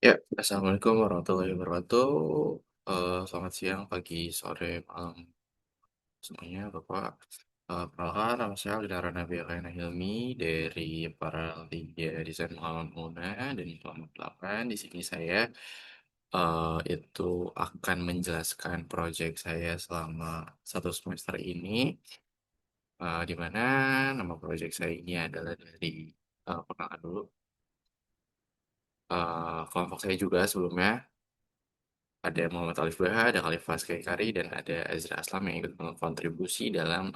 Ya, assalamualaikum warahmatullahi wabarakatuh. Selamat siang, pagi, sore, malam semuanya, Bapak. Perkenalkan, nama saya Aldi Nabi Alena Hilmi dari para Liga Desain Muhammad Muna dan Muhammad 8. Di sini saya itu akan menjelaskan proyek saya selama satu semester ini, di mana nama proyek saya ini adalah dari perkenalkan dulu. Kelompok saya juga sebelumnya ada Muhammad Alif Baha, ada Khalifah Kari, dan ada Azra Aslam yang ikut berkontribusi dalam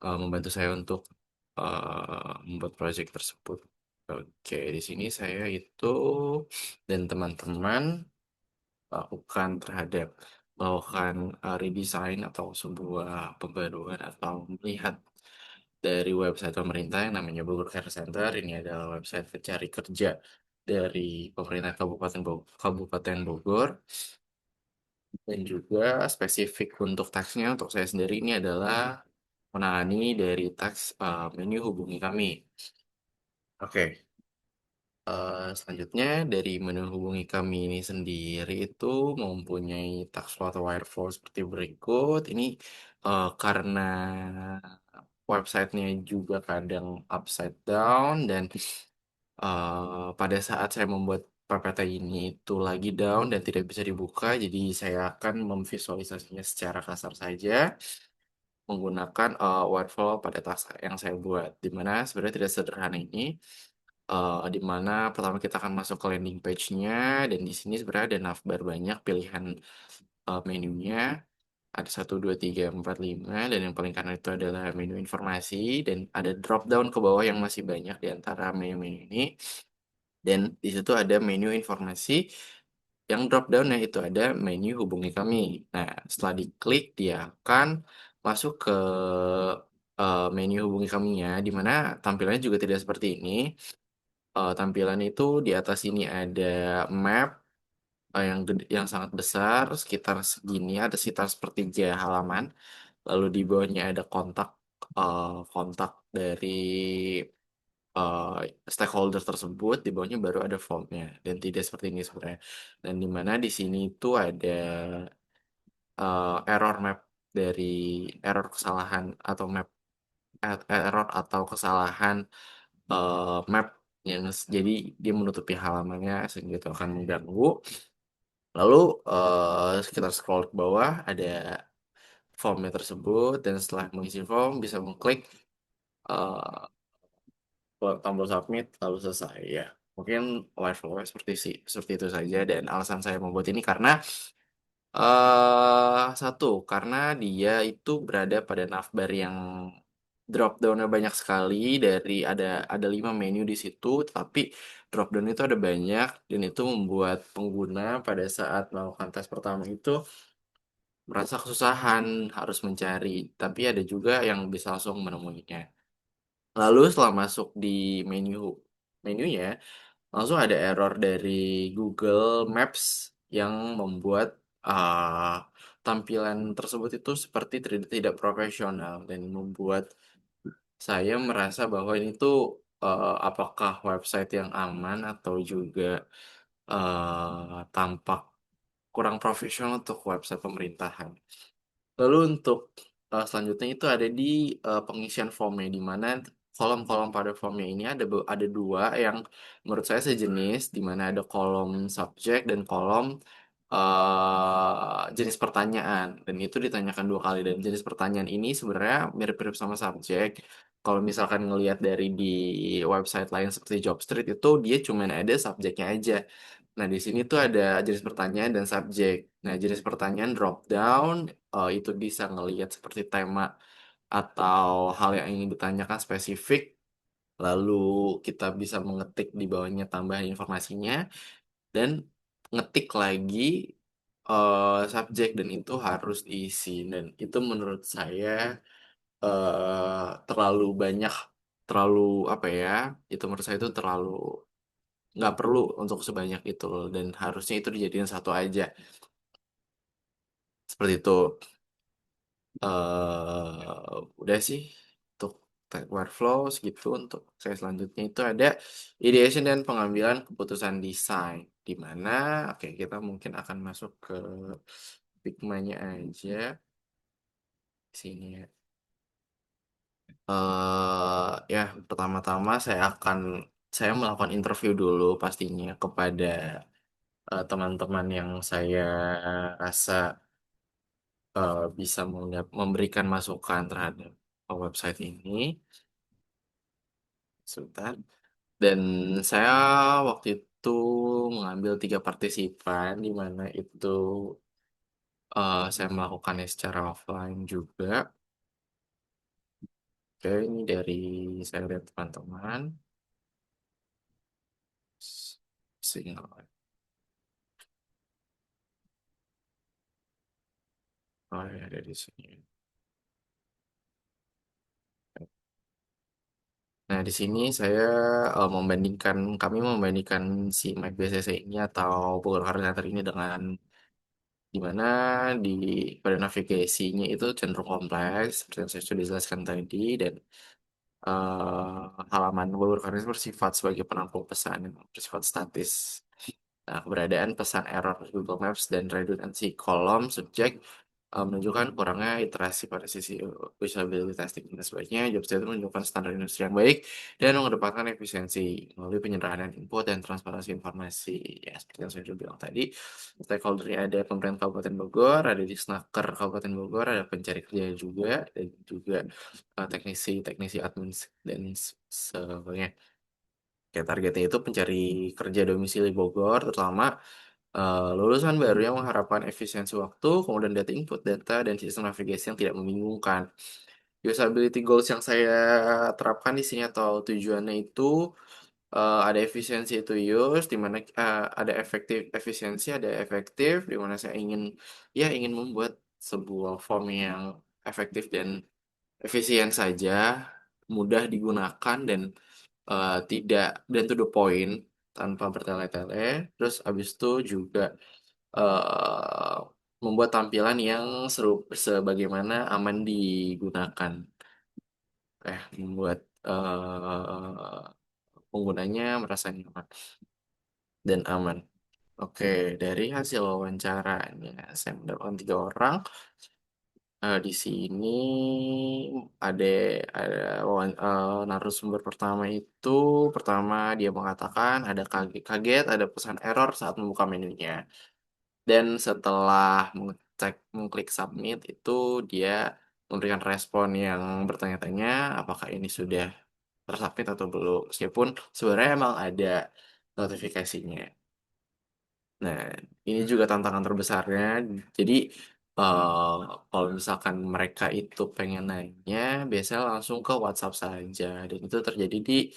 membantu saya untuk membuat proyek tersebut. Oke, di sini saya itu dan teman-teman melakukan redesign atau sebuah pembaruan atau melihat dari website pemerintah yang namanya Bogor Care Center. Ini adalah website pencari kerja dari pemerintah Kabupaten Bogor. Dan juga spesifik untuk taksnya, untuk saya sendiri ini adalah menangani dari taks menu hubungi kami. Oke, selanjutnya dari menu hubungi kami ini sendiri itu mempunyai taks flow atau wireflow seperti berikut. Ini karena websitenya juga kadang upside down dan pada saat saya membuat PPT ini itu lagi down dan tidak bisa dibuka, jadi saya akan memvisualisasinya secara kasar saja menggunakan workflow pada task yang saya buat, di mana sebenarnya tidak sederhana ini, di mana pertama kita akan masuk ke landing page-nya dan di sini sebenarnya ada navbar banyak pilihan menunya. Ada satu, 2, 3, 4, 5, dan yang paling kanan itu adalah menu informasi, dan ada drop down ke bawah yang masih banyak di antara menu-menu ini. Dan di situ ada menu informasi yang drop down-nya itu ada menu hubungi kami. Nah, setelah diklik dia akan masuk ke menu hubungi kaminya, di mana tampilannya juga tidak seperti ini. Tampilan itu di atas ini ada map yang yang sangat besar, sekitar segini, ada sekitar sepertiga halaman. Lalu di bawahnya ada kontak dari eh, stakeholder tersebut, di bawahnya baru ada formnya dan tidak seperti ini sebenarnya. Dan di mana di sini itu ada error map dari kesalahan atau error atau kesalahan map yang jadi dia menutupi halamannya sehingga itu akan mengganggu. Lalu kita scroll ke bawah ada formnya tersebut, dan setelah mengisi form bisa mengklik eh, tombol submit lalu selesai ya. Mungkin live flow seperti itu saja, dan alasan saya membuat ini karena satu, karena dia itu berada pada navbar yang drop down-nya banyak sekali, dari ada 5 menu di situ, tapi drop down itu ada banyak, dan itu membuat pengguna pada saat melakukan tes pertama itu merasa kesusahan harus mencari, tapi ada juga yang bisa langsung menemuinya. Lalu setelah masuk di menunya, langsung ada error dari Google Maps yang membuat tampilan tersebut itu seperti tidak profesional, dan membuat saya merasa bahwa ini tuh apakah website yang aman atau juga tampak kurang profesional untuk website pemerintahan. Lalu untuk selanjutnya itu ada di pengisian formnya, di mana kolom-kolom pada formnya ini ada dua yang menurut saya sejenis, di mana ada kolom subjek dan kolom jenis pertanyaan, dan itu ditanyakan dua kali, dan jenis pertanyaan ini sebenarnya mirip-mirip sama subjek. Kalau misalkan ngelihat dari di website lain seperti Jobstreet itu dia cuma ada subjeknya aja. Nah, di sini tuh ada jenis pertanyaan dan subjek. Nah, jenis pertanyaan drop down itu bisa ngelihat seperti tema atau hal yang ingin ditanyakan spesifik. Lalu kita bisa mengetik di bawahnya tambahan informasinya dan ngetik lagi subjek, dan itu harus diisi. Dan itu menurut saya terlalu banyak, terlalu apa ya? Itu menurut saya itu terlalu nggak perlu untuk sebanyak itu loh, dan harusnya itu dijadikan satu aja seperti itu. Udah sih untuk workflows gitu. Untuk saya selanjutnya itu ada ideation dan pengambilan keputusan desain, di mana oke kita mungkin akan masuk ke Figma-nya aja sini ya. Ya pertama-tama saya melakukan interview dulu pastinya kepada teman-teman yang saya rasa bisa memberikan masukan terhadap website ini. Sebentar. Dan saya waktu itu mengambil 3 partisipan, di mana itu saya melakukannya secara offline juga. Oke, ini dari saya lihat teman-teman. Single. Oh ya, ada di sini. Nah, di sini kami membandingkan si Mike BCC ini atau Google Car Center ini dengan di mana di pada navigasinya itu cenderung kompleks, seperti yang saya sudah jelaskan tadi, dan halaman Google Car Center bersifat sebagai penampung pesan yang bersifat statis. Nah, keberadaan pesan error Google Maps dan redundancy kolom subjek menunjukkan kurangnya iterasi pada sisi usability testing. Dan sebaiknya job itu menunjukkan standar industri yang baik dan mengedepankan efisiensi melalui penyederhanaan input dan transparansi informasi. Ya, seperti yang saya sudah bilang tadi, stakeholdernya ada pemerintah Kabupaten Bogor, ada di Snaker Kabupaten Bogor, ada pencari kerja juga, dan juga teknisi admin dan sebagainya. Kayak targetnya itu pencari kerja domisili Bogor, terutama lulusan baru yang mengharapkan efisiensi waktu, kemudian data input data, dan sistem navigasi yang tidak membingungkan. Usability goals yang saya terapkan di sini atau tujuannya itu ada efisiensi itu use, di mana ada ada efektif, di mana saya ingin membuat sebuah form yang efektif dan efisien saja, mudah digunakan dan tidak dan to the point tanpa bertele-tele. Terus abis itu juga eh, membuat tampilan yang seru sebagaimana aman digunakan. Membuat penggunanya merasa nyaman dan aman. Oke, dari hasil wawancaranya saya mendapatkan 3 orang. Di sini ada narasumber pertama itu pertama dia mengatakan ada kaget ada pesan error saat membuka menunya, dan setelah mengklik submit itu dia memberikan respon yang bertanya-tanya apakah ini sudah tersubmit atau belum, meskipun sebenarnya emang ada notifikasinya. Nah, ini juga tantangan terbesarnya. Jadi, eh, kalau misalkan mereka itu pengen nanya, biasanya langsung ke WhatsApp saja. Dan itu terjadi di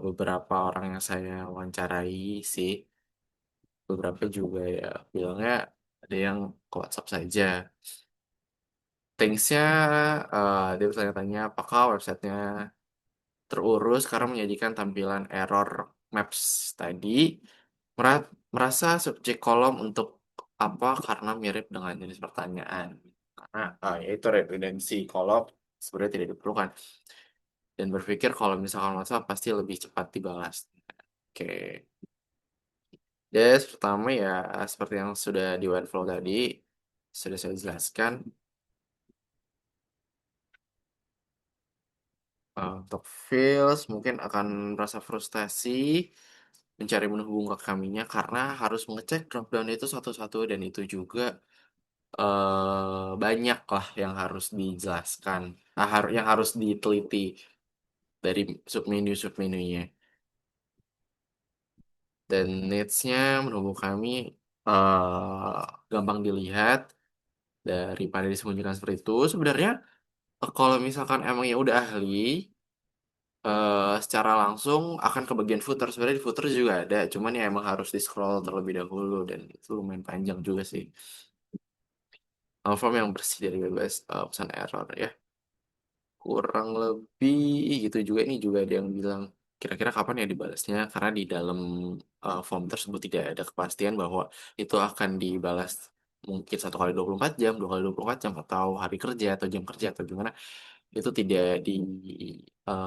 beberapa orang yang saya wawancarai sih. Beberapa juga ya bilangnya ada yang ke WhatsApp saja. Thanks-nya, dia bertanya-tanya apakah websitenya terurus karena menyajikan tampilan error maps tadi. Merasa subjek kolom untuk apa karena mirip dengan jenis pertanyaan. Karena yaitu redundancy kolom sebenarnya tidak diperlukan. Dan berpikir kalau misalkan WhatsApp pasti lebih cepat dibalas. Oke. Des, pertama ya seperti yang sudah di Webflow tadi, sudah saya jelaskan. Untuk Feels mungkin akan merasa frustasi mencari menu bunga kaminya karena harus mengecek dropdown itu satu-satu, dan itu juga banyak lah yang harus dijelaskan, yang harus diteliti dari submenu-submenunya. Dan needs-nya menurut kami gampang dilihat daripada disembunyikan seperti itu. Sebenarnya kalau misalkan emang ya udah ahli, secara langsung akan ke bagian footer. Sebenarnya di footer juga ada, cuman ya emang harus di scroll terlebih dahulu dan itu lumayan panjang juga sih. Form yang bersih dari bebas pesan error ya. Kurang lebih gitu juga, ini juga ada yang bilang kira-kira kapan ya dibalasnya, karena di dalam form tersebut tidak ada kepastian bahwa itu akan dibalas mungkin 1 kali 24 jam, 2 kali 24 jam, atau hari kerja atau jam kerja atau gimana. itu tidak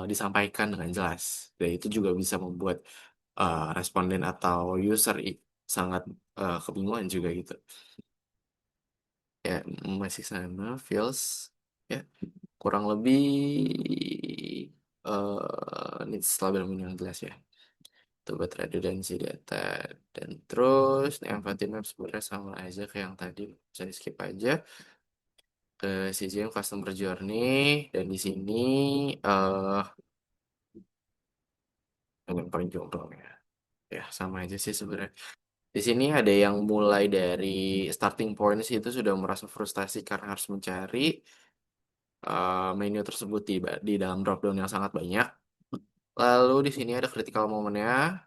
disampaikan dengan jelas. Dan itu juga bisa membuat responden atau user sangat kebingungan juga gitu. Ya, masih sama, feels ya kurang lebih needs label yang jelas ya. Itu buat redundancy data. Dan terus empathy map sebenarnya sama aja kayak yang tadi, bisa di skip aja ke CGM customer journey. Dan di sini eh yang paling jomplang ya. Ya, sama aja sih sebenarnya. Di sini ada yang mulai dari starting point sih itu sudah merasa frustasi karena harus mencari menu tersebut di dalam dropdown yang sangat banyak. Lalu di sini ada critical momennya,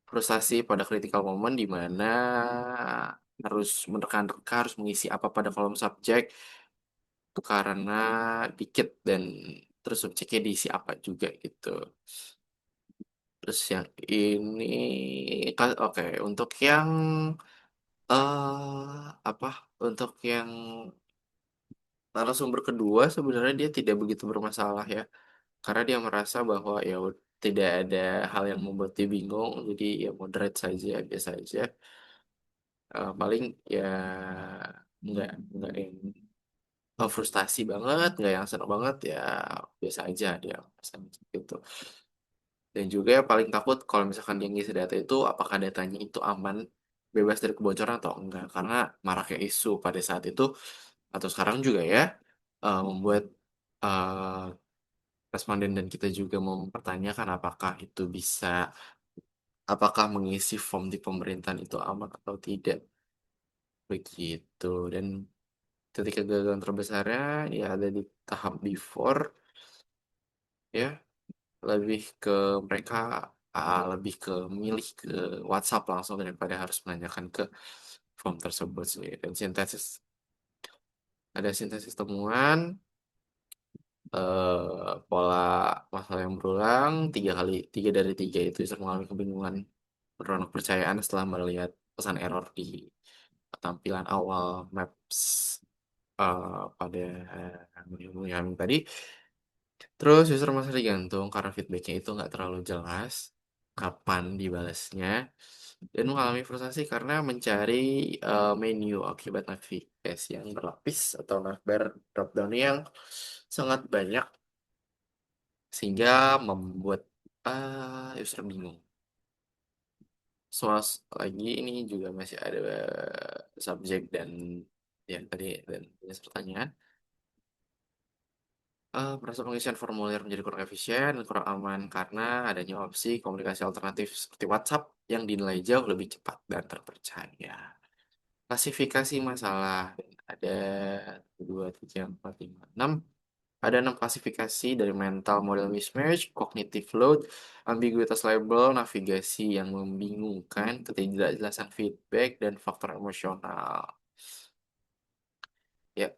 frustasi pada critical moment di mana harus menerka-nerka harus mengisi apa pada kolom subjek karena dikit dan terus subjeknya diisi apa juga gitu. Terus yang ini oke untuk yang apa untuk yang narasumber kedua sebenarnya dia tidak begitu bermasalah ya karena dia merasa bahwa ya tidak ada hal yang membuat dia bingung jadi ya moderate saja biasa aja. Paling ya nggak yang frustasi banget nggak yang seneng banget ya biasa aja dia merasa gitu. Dan juga yang paling takut kalau misalkan dia ngisi data itu apakah datanya itu aman bebas dari kebocoran atau enggak karena maraknya isu pada saat itu atau sekarang juga ya membuat eh, responden dan kita juga mau mempertanyakan apakah itu bisa apakah mengisi form di pemerintahan itu aman atau tidak begitu. Dan ketika kegagalan terbesarnya ya ada di tahap before ya lebih ke mereka lebih ke milih ke WhatsApp langsung daripada harus menanyakan ke form tersebut sih. Dan sintesis ada sintesis temuan pola masalah yang berulang tiga dari tiga itu bisa mengalami kebingungan penurunan kepercayaan setelah melihat pesan error di tampilan awal Maps pada menu yang tadi. Terus user masih digantung karena feedbacknya itu nggak terlalu jelas kapan dibalasnya dan mengalami frustasi karena mencari menu akibat navigasi yang berlapis atau navbar dropdown yang sangat banyak sehingga membuat user bingung. Soal lagi ini juga masih ada subjek dan ya tadi dan jenis pertanyaan. Merasa pengisian formulir menjadi kurang efisien dan kurang aman karena adanya opsi komunikasi alternatif seperti WhatsApp yang dinilai jauh lebih cepat dan terpercaya. Klasifikasi masalah ada 2, 3, 4, 5, 6. Ada 6 klasifikasi dari mental model mismatch, cognitive load, ambiguitas label, navigasi yang membingungkan, ketidakjelasan feedback, dan faktor emosional. Ya,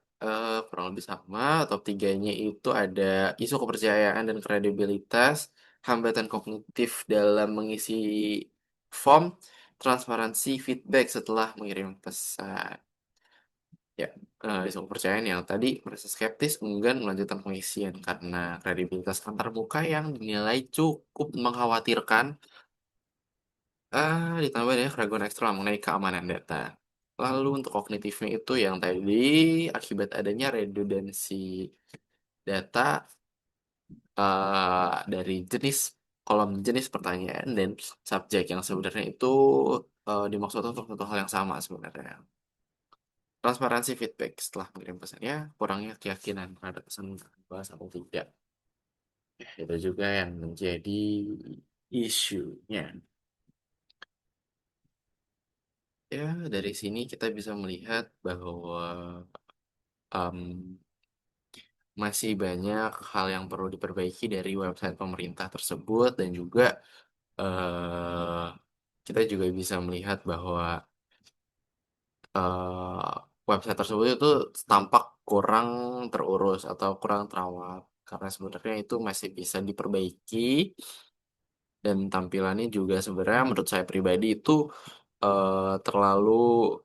kurang lebih sama. Top tiganya itu ada isu kepercayaan dan kredibilitas, hambatan kognitif dalam mengisi form, transparansi feedback setelah mengirim pesan. Ya, isu kepercayaan yang tadi merasa skeptis, enggan melanjutkan pengisian karena kredibilitas antarmuka yang dinilai cukup mengkhawatirkan, ditambah dengan keraguan ekstra mengenai keamanan data. Lalu untuk kognitifnya itu yang tadi akibat adanya redundansi data dari jenis kolom jenis pertanyaan dan subjek yang sebenarnya itu dimaksud untuk satu hal yang sama sebenarnya. Transparansi feedback setelah mengirim pesannya, kurangnya keyakinan terhadap pesan bahas atau tidak. Ya, itu juga yang menjadi isunya. Ya, dari sini kita bisa melihat bahwa em, masih banyak hal yang perlu diperbaiki dari website pemerintah tersebut dan juga eh, kita juga bisa melihat bahwa website tersebut itu tampak kurang terurus atau kurang terawat karena sebenarnya itu masih bisa diperbaiki dan tampilannya juga sebenarnya menurut saya pribadi itu terlalu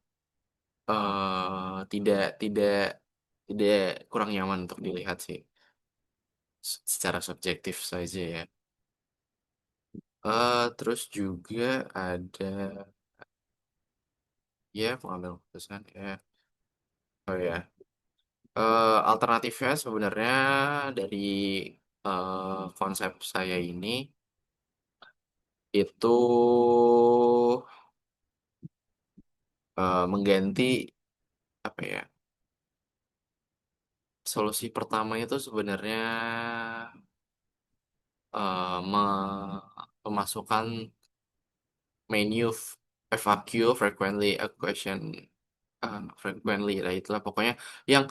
tidak tidak dia kurang nyaman untuk dilihat sih, secara subjektif saja ya. Terus juga ada ya pengambil keputusan ya. Oh ya, alternatifnya sebenarnya dari konsep saya ini itu mengganti apa ya? Solusi pertama itu sebenarnya memasukkan menu FAQ, frequently a question, frequently lah itulah pokoknya yang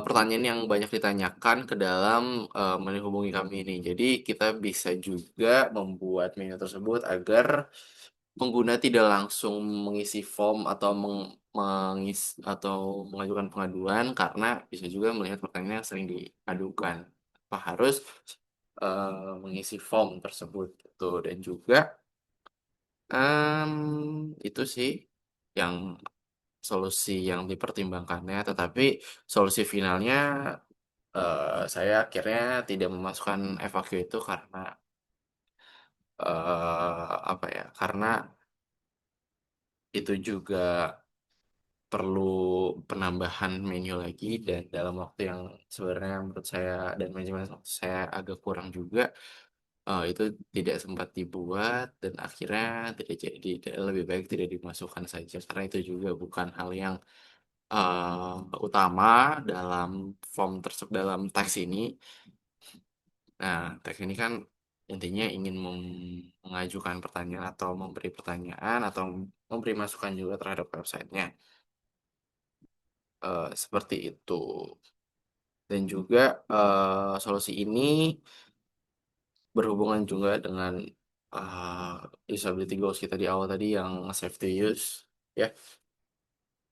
pertanyaan yang banyak ditanyakan ke dalam menghubungi kami ini. Jadi kita bisa juga membuat menu tersebut agar pengguna tidak langsung mengisi form atau atau mengajukan pengaduan, karena bisa juga melihat pertanyaan yang sering diadukan. Apa harus mengisi form tersebut gitu. Dan juga itu sih yang solusi yang dipertimbangkannya, tetapi solusi finalnya saya akhirnya tidak memasukkan FAQ itu karena apa ya? Karena itu juga perlu penambahan menu lagi dan dalam waktu yang sebenarnya menurut saya dan manajemen waktu saya agak kurang juga, itu tidak sempat dibuat dan akhirnya tidak jadi. Dan lebih baik tidak dimasukkan saja karena itu juga bukan hal yang utama dalam form tersebut, dalam teks ini. Nah, teks ini kan intinya ingin mengajukan pertanyaan atau memberi pertanyaan atau memberi masukan juga terhadap websitenya. Seperti itu. Dan juga solusi ini berhubungan juga dengan usability goals kita di awal tadi yang safe to use. Ya,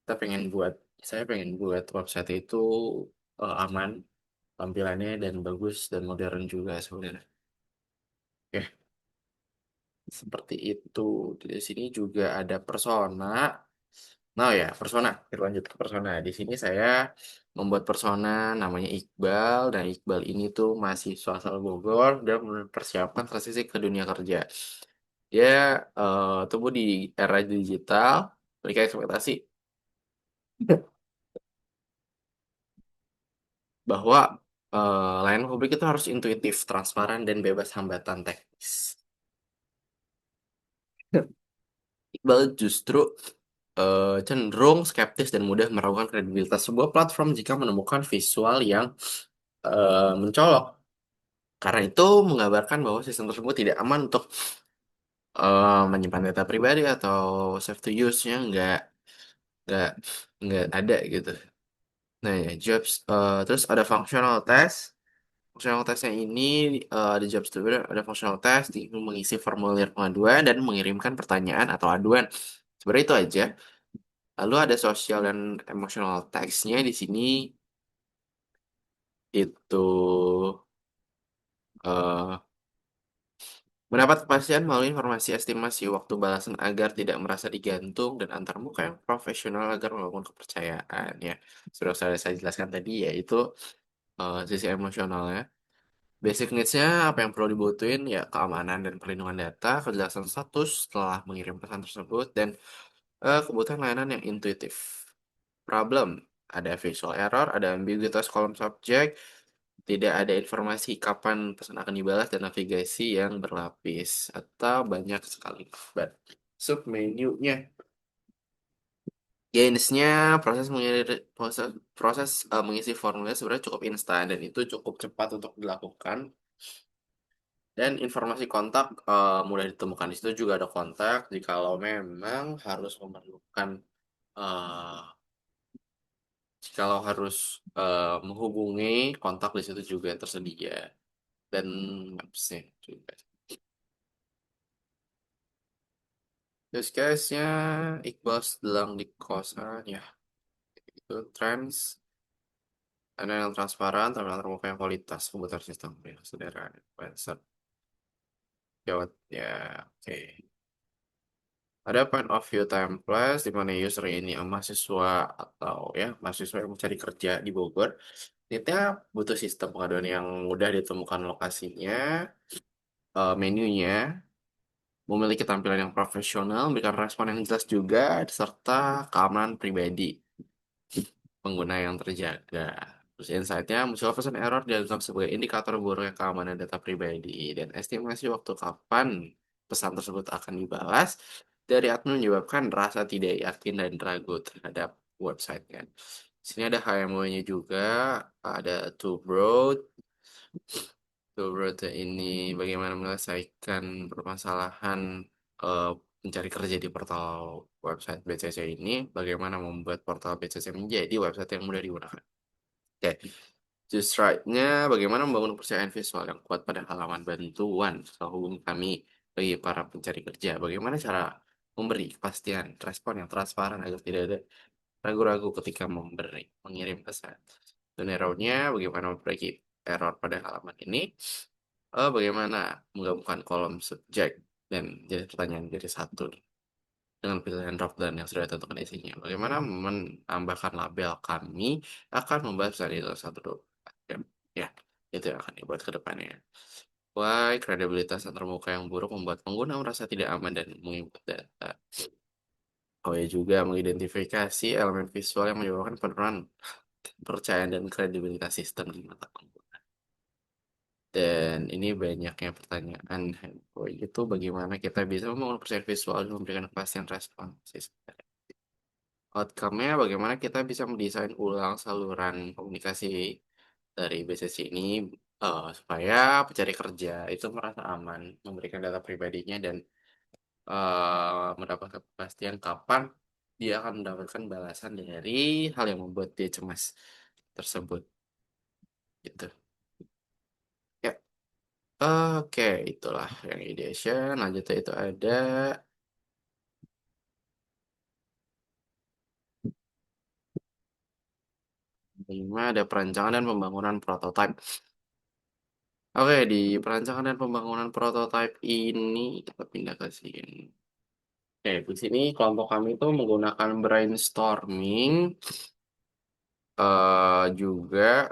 kita pengen buat, saya pengen buat website itu aman tampilannya dan bagus dan modern juga sebenarnya. Ya, seperti itu. Di sini juga ada persona. Nah ya, persona. Kita lanjut ke persona. Di sini saya membuat persona namanya Iqbal, dan Iqbal ini tuh mahasiswa asal Bogor dan mempersiapkan transisi ke dunia kerja. Dia tumbuh di era digital, memiliki ekspektasi bahwa layanan publik itu harus intuitif, transparan, dan bebas hambatan teknis. Iqbal justru cenderung skeptis dan mudah meragukan kredibilitas sebuah platform jika menemukan visual yang mencolok. Karena itu menggambarkan bahwa sistem tersebut tidak aman untuk menyimpan data pribadi atau save to use-nya nggak nggak ada gitu. Nah ya, jobs terus ada functional test. Functional testnya ini ada jobs tuh, ada functional test, mengisi formulir pengaduan dan mengirimkan pertanyaan atau aduan. Sebenarnya itu aja. Lalu ada social dan emotional text-nya di sini itu eh, mendapat kepastian melalui informasi estimasi waktu balasan agar tidak merasa digantung dan antar muka yang profesional agar membangun kepercayaan ya. Sudah saya jelaskan tadi yaitu sisi emosionalnya. Basic needs-nya apa yang perlu dibutuhin ya keamanan dan perlindungan data, kejelasan status setelah mengirim pesan tersebut, dan kebutuhan layanan yang intuitif. Problem, ada visual error, ada ambiguitas kolom subjek, tidak ada informasi kapan pesan akan dibalas, dan navigasi yang berlapis atau banyak sekali ban. Submenunya, jenisnya proses mengisi formulir sebenarnya cukup instan dan itu cukup cepat untuk dilakukan. Dan informasi kontak mudah ditemukan di situ, juga ada kontak jikalau memang harus memerlukan eh, jikalau harus menghubungi, kontak di situ juga tersedia, dan mapsnya juga. Terus guysnya Iqbal sedang di kosan ya, itu trends, ada yang transparan, tampilan terbuka yang kualitas, komputer sistem ya, saudara, website, jawab ya, oke. Ada point of view template di mana user ini mahasiswa atau ya mahasiswa yang mencari kerja di Bogor. Kita butuh sistem pengaduan yang mudah ditemukan lokasinya, menunya, memiliki tampilan yang profesional, memberikan respon yang jelas juga, serta keamanan pribadi pengguna yang terjaga. Terus insight-nya, muncul pesan error dianggap sebagai indikator buruknya keamanan data pribadi dan estimasi waktu kapan pesan tersebut akan dibalas dari admin menyebabkan rasa tidak yakin dan ragu terhadap website kan. Di sini ada HMO-nya juga, ada two broad. Two broad ini bagaimana menyelesaikan permasalahan eh, mencari kerja di portal website BCC ini, bagaimana membuat portal BCC menjadi website yang mudah digunakan. Oke, just right-nya bagaimana membangun kepercayaan visual yang kuat pada halaman bantuan soal hubungi kami bagi para pencari kerja. Bagaimana cara memberi kepastian respon yang transparan agar tidak ada ragu-ragu ketika mengirim pesan. Dan error-nya bagaimana memperbaiki error pada halaman ini. Bagaimana menggabungkan kolom subjek dan jadi pertanyaan jadi satu dengan pilihan drop down yang sudah ditentukan isinya. Bagaimana menambahkan label kami akan membahas dari itu satu dua jam. Ya, itu yang akan dibuat ke depannya. Why kredibilitas antarmuka yang buruk membuat pengguna merasa tidak aman dan menginput data. Oh ya juga mengidentifikasi elemen visual yang menyebabkan penurunan kepercayaan dan kredibilitas sistem di mata pengguna. Dan ini banyaknya pertanyaan handphone itu bagaimana kita bisa membangun percaya visual dan memberikan kepastian respon. Outcome-nya bagaimana kita bisa mendesain ulang saluran komunikasi dari BCC ini supaya pencari kerja itu merasa aman, memberikan data pribadinya dan mendapatkan kepastian kapan dia akan mendapatkan balasan dari hal yang membuat dia cemas tersebut. Gitu. Ya, oke, itulah yang ideation. Lanjutnya itu ada 5, ada perancangan dan pembangunan prototipe. Oke, di perancangan dan pembangunan prototipe ini kita pindah ke sini. Oke, di sini kelompok kami itu menggunakan brainstorming, juga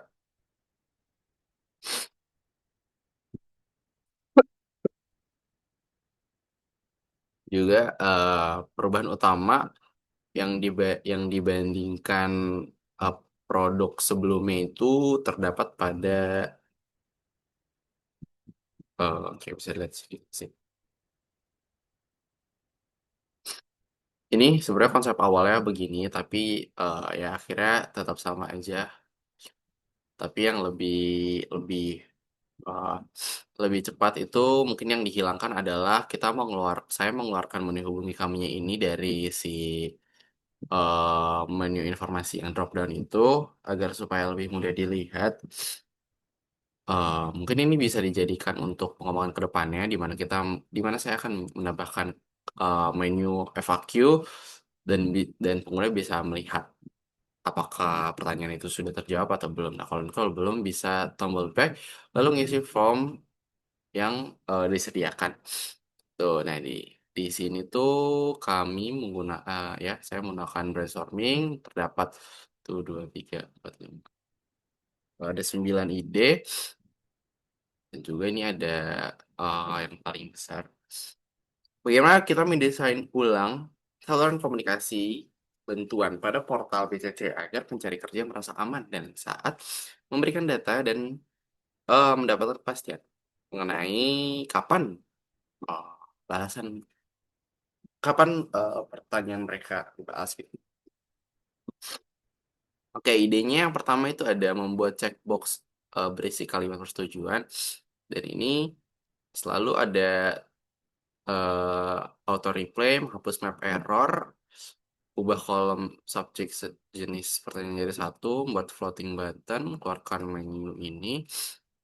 juga perubahan utama yang dibandingkan uh, produk sebelumnya itu terdapat pada oke bisa lihat sedikit sih. Ini sebenarnya konsep awalnya begini, tapi ya akhirnya tetap sama aja. Tapi yang lebih uh, lebih cepat itu mungkin yang dihilangkan adalah saya mengeluarkan menu hubungi kami ini dari si menu informasi yang drop down itu agar supaya lebih mudah dilihat. Mungkin ini bisa dijadikan untuk pengembangan ke depannya di mana saya akan menambahkan menu FAQ dan pengguna bisa melihat apakah pertanyaan itu sudah terjawab atau belum. Nah, kalau belum bisa tombol back lalu ngisi form yang disediakan. Tuh, nah di sini tuh kami menggunakan ya saya menggunakan brainstorming terdapat tuh 2 3 4 5 ada 9 ide dan juga ini ada yang paling besar. Bagaimana kita mendesain ulang saluran komunikasi bantuan pada portal BCC agar pencari kerja merasa aman dan saat memberikan data dan mendapatkan kepastian mengenai kapan eh, balasan kapan pertanyaan mereka dibahas gitu. Oke, idenya yang pertama itu ada membuat checkbox berisi kalimat persetujuan dan ini selalu ada auto replay, menghapus map error, ubah kolom subjek jenis pertanyaan jadi satu, buat floating button, keluarkan menu ini,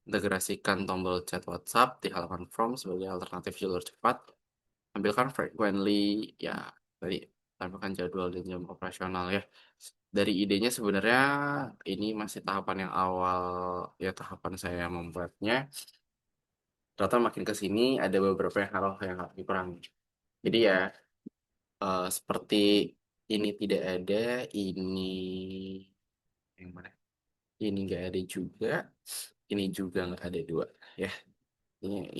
integrasikan tombol chat WhatsApp di halaman form sebagai alternatif jalur cepat, ambilkan frequently, ya tadi tampilkan jadwal dan jam operasional ya. Dari idenya sebenarnya ini masih tahapan yang awal ya tahapan saya membuatnya. Ternyata makin ke sini ada beberapa hal yang harus dikurangi. Jadi ya Seperti ini tidak ada, ini yang mana? Ini nggak ada juga, ini juga nggak ada dua. Ya, ini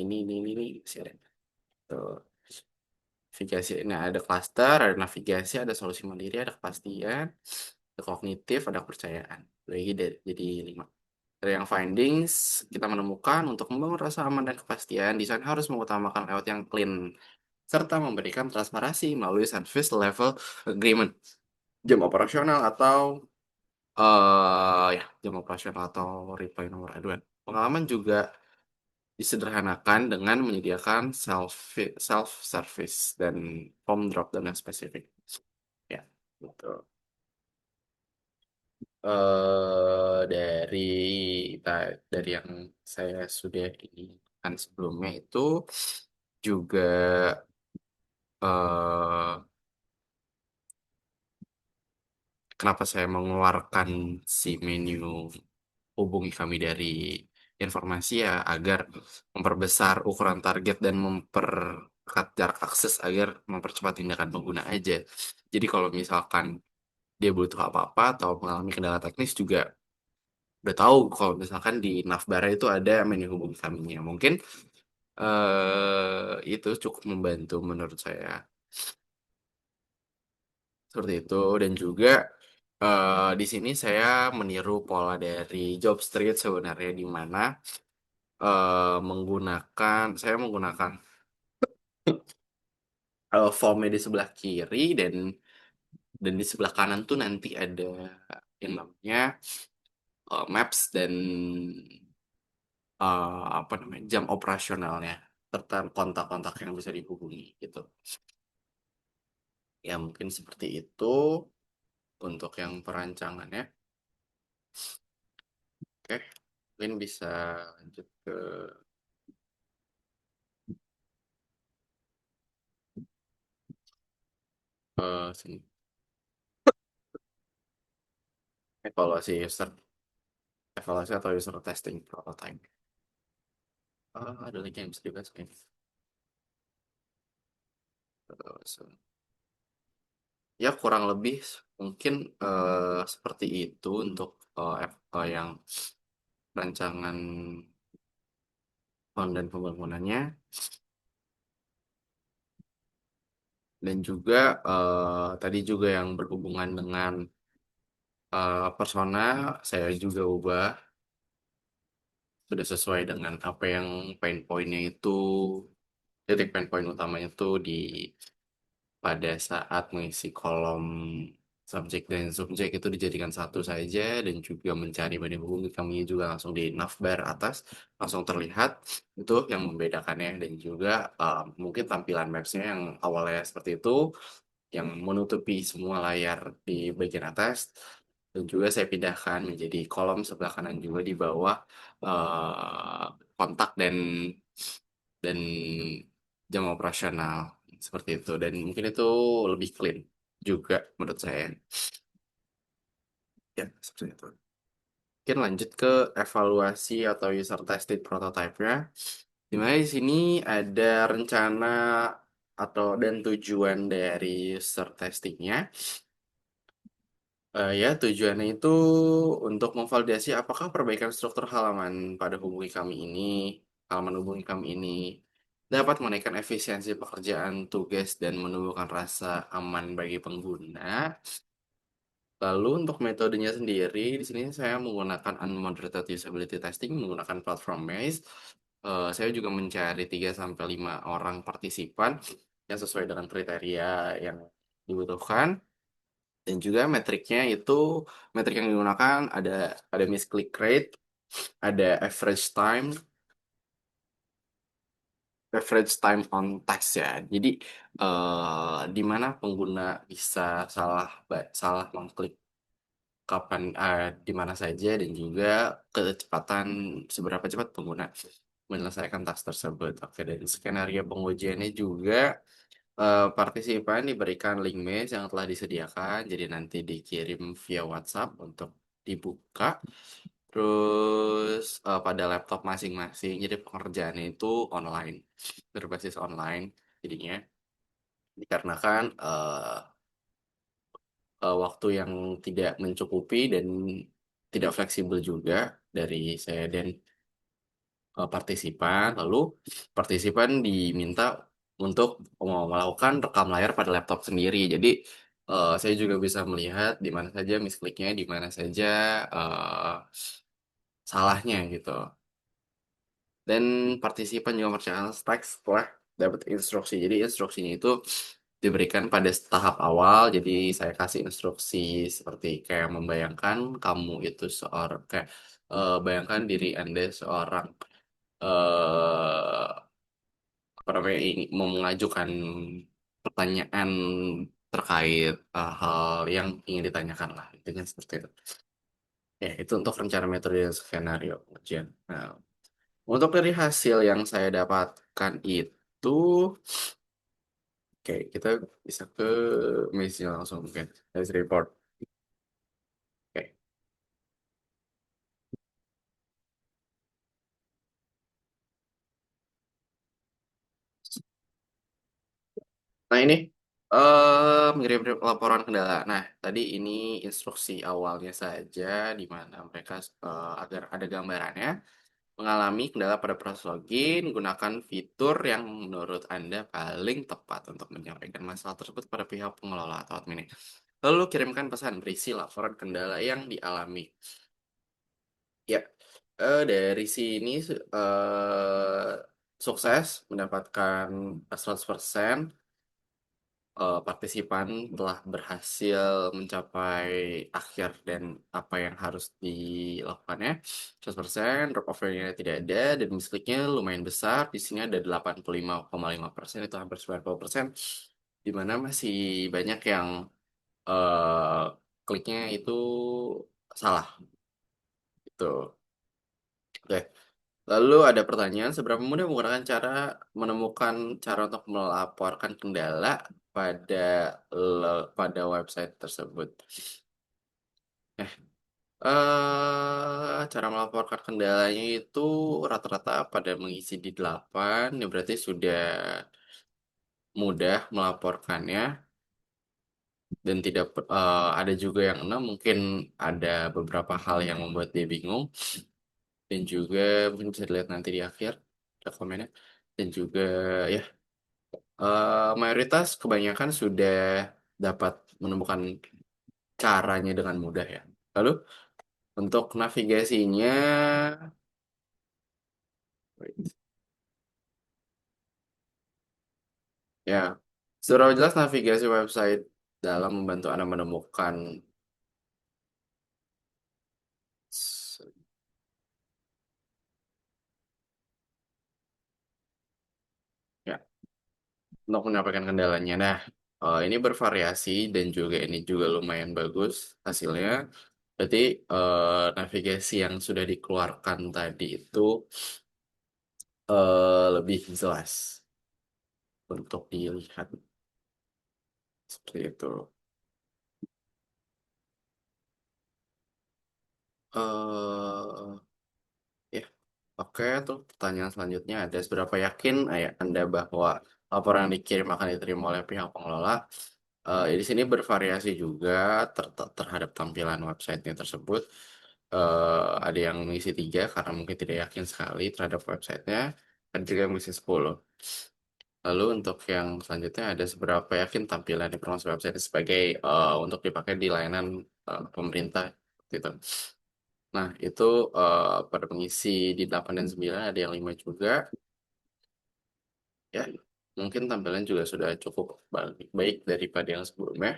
masih ada. Tuh. Navigasi, nah ada cluster, ada navigasi, ada solusi mandiri, ada kepastian, ada kognitif, ada kepercayaan. Jadi lima. Dari yang findings, kita menemukan untuk membangun rasa aman dan kepastian, desain harus mengutamakan layout yang clean, serta memberikan transparansi melalui service level agreement, jam operasional atau jam operasional atau reply nomor aduan. Pengalaman juga disederhanakan dengan menyediakan self service dan form drop down yang spesifik. Ya, betul. Dari dari yang saya sudah ini kan sebelumnya itu juga eh kenapa saya mengeluarkan si menu hubungi kami dari informasi ya agar memperbesar ukuran target dan memperketat jarak akses agar mempercepat tindakan pengguna aja. Jadi kalau misalkan dia butuh apa-apa atau mengalami kendala teknis juga udah tahu kalau misalkan di navbar itu ada menu hubungi kami-nya. Mungkin itu cukup membantu menurut saya. Seperti itu dan juga di sini saya meniru pola dari Job Street sebenarnya di mana saya menggunakan formnya di sebelah kiri dan di sebelah kanan tuh nanti ada yang namanya maps dan apa namanya jam operasionalnya serta kontak-kontak yang bisa dihubungi gitu. Ya mungkin seperti itu untuk yang perancangannya. Oke, mungkin bisa lanjut ke sini. Evaluasi atau user testing prototype. Ada lagi yang bisa dibahas kayaknya. Ya kurang lebih mungkin seperti itu untuk yang rancangan dan pembangunannya dan juga tadi juga yang berhubungan dengan persona saya juga ubah sudah sesuai dengan apa yang pain pointnya itu titik pain point utamanya itu di pada saat mengisi kolom subjek dan subjek itu dijadikan satu saja dan juga mencari banding hubungan kami juga langsung di navbar atas langsung terlihat itu yang membedakannya dan juga mungkin tampilan mapsnya yang awalnya seperti itu yang menutupi semua layar di bagian atas dan juga saya pindahkan menjadi kolom sebelah kanan juga di bawah eh, kontak dan jam operasional seperti itu dan mungkin itu lebih clean juga menurut saya ya seperti itu. Mungkin lanjut ke evaluasi atau user tested prototype-nya. Dimana di sini ada rencana atau dan tujuan dari user testingnya. Ya, tujuannya itu untuk memvalidasi apakah perbaikan struktur halaman hubungi kami ini dapat menaikkan efisiensi pekerjaan tugas dan menumbuhkan rasa aman bagi pengguna. Lalu untuk metodenya sendiri, di sini saya menggunakan unmoderated usability testing menggunakan platform based. Saya juga mencari 3 sampai 5 orang partisipan yang sesuai dengan kriteria yang dibutuhkan. Dan juga metrik yang digunakan ada miss click rate, ada average time on text ya. Jadi di mana pengguna bisa salah mengklik kapan di mana saja dan juga kecepatan seberapa cepat pengguna menyelesaikan task tersebut. Oke, dari skenario pengujiannya juga partisipan diberikan link mail yang telah disediakan, jadi nanti dikirim via WhatsApp untuk dibuka. Terus pada laptop masing-masing, jadi pengerjaannya itu online, berbasis online jadinya. dikarenakan waktu yang tidak mencukupi dan tidak fleksibel juga dari saya dan partisipan. Lalu partisipan diminta untuk melakukan rekam layar pada laptop sendiri. Jadi saya juga bisa melihat di mana saja miskliknya, di mana saja eh, salahnya gitu. Dan partisipan juga mempercayakan teks setelah dapat instruksi. Jadi instruksinya itu diberikan pada tahap awal. Jadi saya kasih instruksi seperti kayak membayangkan kamu itu seorang kayak bayangkan diri Anda seorang apa namanya ini mau mengajukan pertanyaan terkait hal yang ingin ditanyakan lah dengan seperti itu. Ya, itu untuk rencana metode dan skenario ujian. Nah, untuk dari hasil yang saya dapatkan itu, oke, kita bisa ke misinya langsung mungkin dari report. Oke. Nah ini mirip-mirip laporan kendala. Nah tadi ini instruksi awalnya saja di mana mereka agar ada gambarannya mengalami kendala pada proses login, gunakan fitur yang menurut Anda paling tepat untuk menyampaikan masalah tersebut pada pihak pengelola atau admin. Lalu kirimkan pesan berisi laporan kendala yang dialami. Ya, dari sini sukses mendapatkan 100%. Partisipan telah berhasil mencapai akhir dan apa yang harus dilakukannya 100%, drop off-nya tidak ada dan mistaknya lumayan besar. Di sini ada 85,5%, itu hampir 90%, di mana masih banyak yang eh, kliknya itu salah gitu. Oke. Lalu ada pertanyaan, seberapa mudah menggunakan cara menemukan cara untuk melaporkan kendala pada pada website tersebut? Cara melaporkan kendalanya itu rata-rata pada mengisi di 8, ya berarti sudah mudah melaporkannya dan tidak ada juga yang 6, mungkin ada beberapa hal yang membuat dia bingung dan juga mungkin bisa dilihat nanti di akhir ada komennya dan juga ya mayoritas kebanyakan sudah dapat menemukan caranya dengan mudah ya. Lalu untuk navigasinya, ya, seberapa jelas navigasi website dalam membantu Anda menemukan s- ya, untuk menyampaikan kendalanya. Nah, ini bervariasi dan juga ini juga lumayan bagus hasilnya. Berarti navigasi yang sudah dikeluarkan tadi itu lebih jelas untuk dilihat seperti itu. eh ya, oke. Tuh pertanyaan selanjutnya ada seberapa yakin Anda bahwa laporan yang dikirim akan diterima oleh pihak pengelola? Ya di sini bervariasi juga terhadap tampilan websitenya tersebut. Ada yang mengisi 3 karena mungkin tidak yakin sekali terhadap websitenya, dan juga yang mengisi 10. Lalu untuk yang selanjutnya ada seberapa yakin tampilan informasi website sebagai untuk dipakai di layanan pemerintah gitu. Nah, itu pada pengisi di 8 dan 9 ada yang 5 juga. Ya, mungkin tampilan juga sudah cukup baik daripada yang sebelumnya.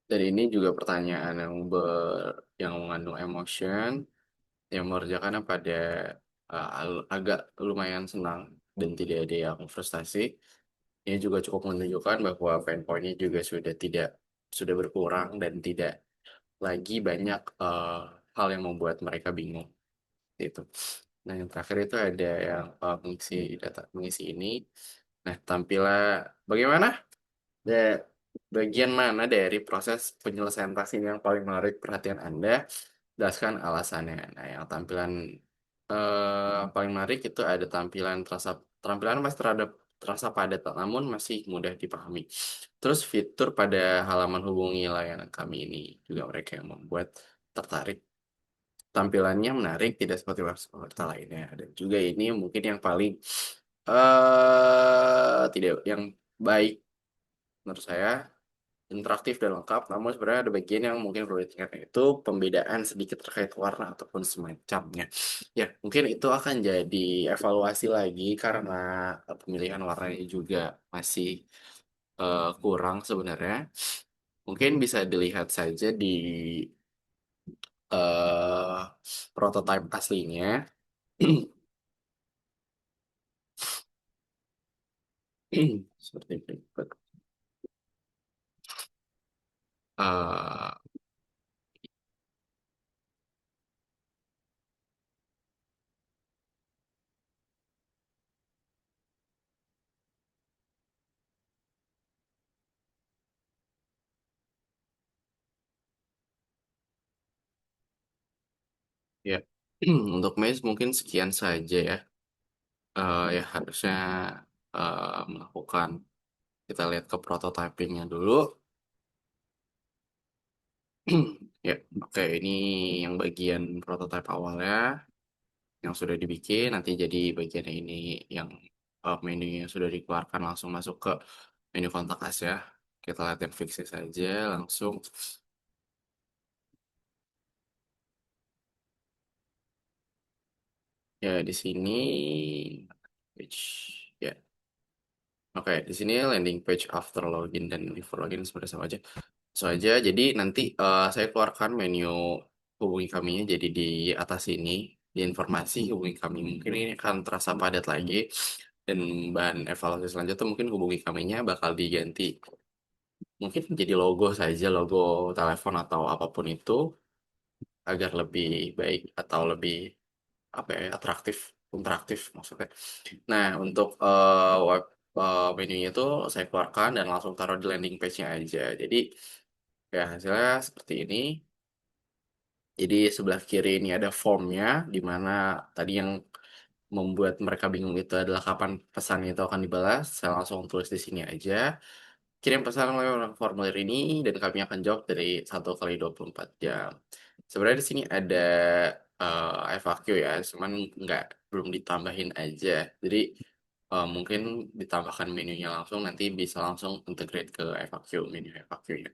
Dan ini juga pertanyaan yang mengandung emotion, yang mengerjakannya pada agak lumayan senang dan tidak ada yang frustasi. Ini juga cukup menunjukkan bahwa pain point-nya juga sudah berkurang dan tidak lagi banyak hal yang membuat mereka bingung. Itu. Nah, yang terakhir itu ada yang mengisi data, mengisi ini. Nah, tampilan bagaimana? Da- Bagian mana dari proses penyelesaian task ini yang paling menarik perhatian Anda? Jelaskan alasannya. Nah, yang tampilan paling menarik itu ada tampilan terasa tampilan mas terhadap terasa padat namun masih mudah dipahami. Terus fitur pada halaman hubungi layanan kami ini juga mereka yang membuat tertarik. Tampilannya menarik, tidak seperti website lainnya. Dan juga ini mungkin yang paling tidak yang baik menurut saya, interaktif dan lengkap, namun sebenarnya ada bagian yang mungkin perlu ditingkatkan, itu pembedaan sedikit terkait warna ataupun semacamnya. Ya, mungkin itu akan jadi evaluasi lagi karena pemilihan warnanya juga masih kurang sebenarnya. Mungkin bisa dilihat saja di eh prototipe aslinya. Seperti berikut. Eh, ya, untuk Maze mungkin sekian saja ya. Ya harusnya melakukan. Kita lihat ke prototypingnya dulu. Ya, oke, ini yang bagian prototype awalnya yang sudah dibikin. Nanti jadi bagian ini yang menunya sudah dikeluarkan langsung masuk ke menu kontak as ya. Kita lihat yang fix saja langsung. Ya, di sini page. Ya, oke, di sini landing page after login dan before login sebenarnya sama aja. So aja. Jadi nanti saya keluarkan menu hubungi kaminya jadi di atas ini di informasi hubungi kami mungkin ini akan terasa padat lagi dan bahan evaluasi selanjutnya mungkin hubungi kaminya bakal diganti mungkin jadi logo saja logo telepon atau apapun itu agar lebih baik atau lebih apa ya atraktif interaktif maksudnya. Nah untuk web menunya itu saya keluarkan dan langsung taruh di landing page-nya aja. Jadi ya hasilnya seperti ini. Jadi sebelah kiri ini ada formnya, di mana tadi yang membuat mereka bingung itu adalah kapan pesan itu akan dibalas. Saya langsung tulis di sini aja. Kirim pesan melalui formulir ini dan kami akan jawab dari 1 kali 24 jam. Sebenarnya di sini ada FAQ ya, cuman nggak belum ditambahin aja. Jadi mungkin ditambahkan menunya langsung nanti bisa langsung integrate ke FAQ menu FAQ-nya.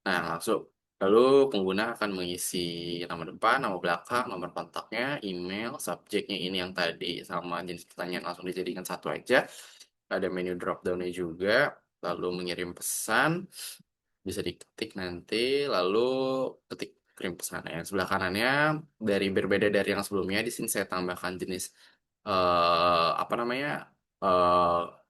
Nah, langsung. Lalu pengguna akan mengisi nama depan, nama belakang, nomor kontaknya, email, subjeknya ini yang tadi sama jenis pertanyaan langsung dijadikan satu aja. Ada menu drop down-nya juga. Lalu mengirim pesan, bisa diketik nanti, lalu ketik kirim pesan. Yang sebelah kanannya dari berbeda dari yang sebelumnya, di sini saya tambahkan jenis apa namanya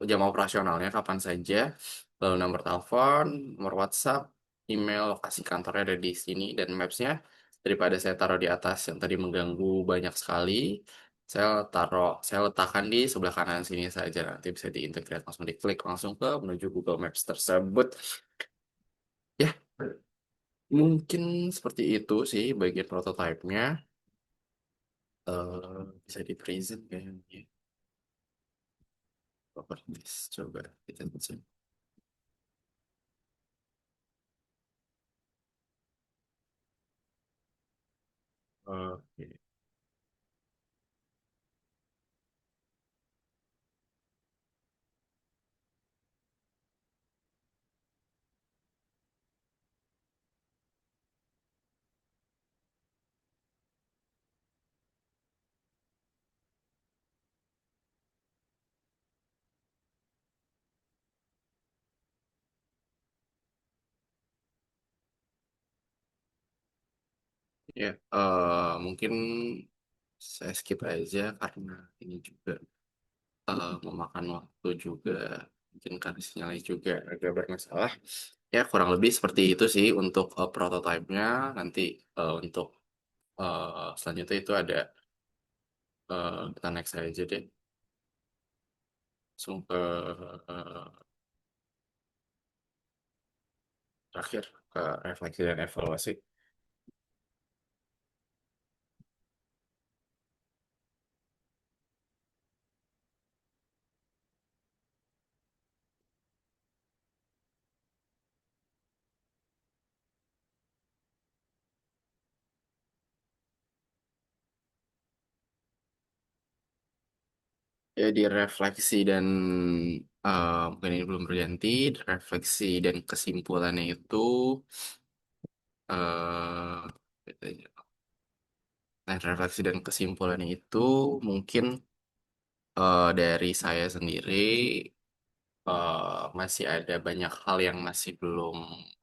jam operasionalnya kapan saja, lalu nomor telepon, nomor WhatsApp, email, lokasi kantornya ada di sini dan maps-nya daripada saya taruh di atas yang tadi mengganggu banyak sekali. Saya letakkan di sebelah kanan sini saja nanti bisa diintegrate langsung diklik langsung ke menuju Google Maps tersebut. Ya, mungkin seperti itu sih bagian prototipenya. Bisa di present kayaknya. Properties, coba kita cek. Oke. Ya, mungkin saya skip aja karena ini juga memakan waktu juga. Mungkin karena sinyalnya juga agak bermasalah. Ya, kurang lebih seperti itu sih untuk prototipenya. Nanti untuk selanjutnya itu ada kita next aja deh. Langsung ke terakhir ke refleksi dan evaluasi. Jadi refleksi dan mungkin ini belum berganti. Refleksi dan kesimpulannya itu eh nah, refleksi dan kesimpulannya itu mungkin dari saya sendiri masih ada banyak hal yang masih belum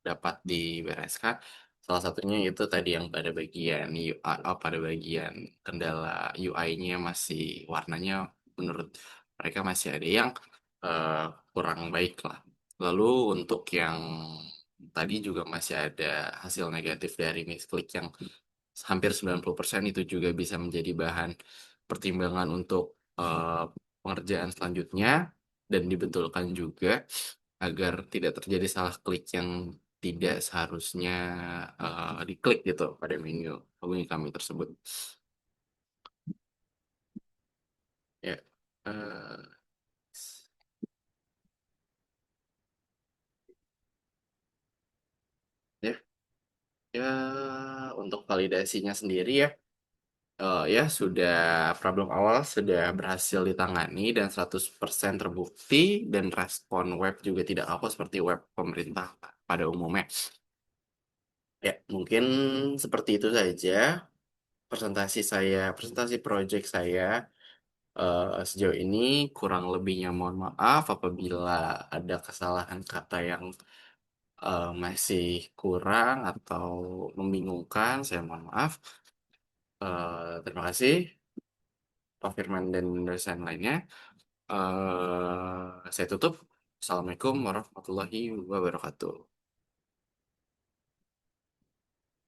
dapat dibereskan. Salah satunya itu tadi yang pada bagian UI, pada bagian kendala UI-nya masih warnanya menurut mereka masih ada yang eh, kurang baik lah. Lalu untuk yang tadi juga masih ada hasil negatif dari misklik yang hampir 90% itu juga bisa menjadi bahan pertimbangan untuk eh, pengerjaan selanjutnya dan dibetulkan juga agar tidak terjadi salah klik yang tidak seharusnya diklik gitu pada menu hubungi kami tersebut. Ya, eh, ya, ya untuk validasinya sendiri ya. Ya, sudah problem awal sudah berhasil ditangani dan 100% terbukti dan respon web juga tidak aku seperti web pemerintah pada umumnya. Ya, mungkin seperti itu saja presentasi project saya sejauh ini kurang lebihnya mohon maaf apabila ada kesalahan kata yang masih kurang atau membingungkan, saya mohon maaf. Terima kasih Pak Firman dan dosen lainnya. Saya tutup. Assalamualaikum warahmatullahi wabarakatuh.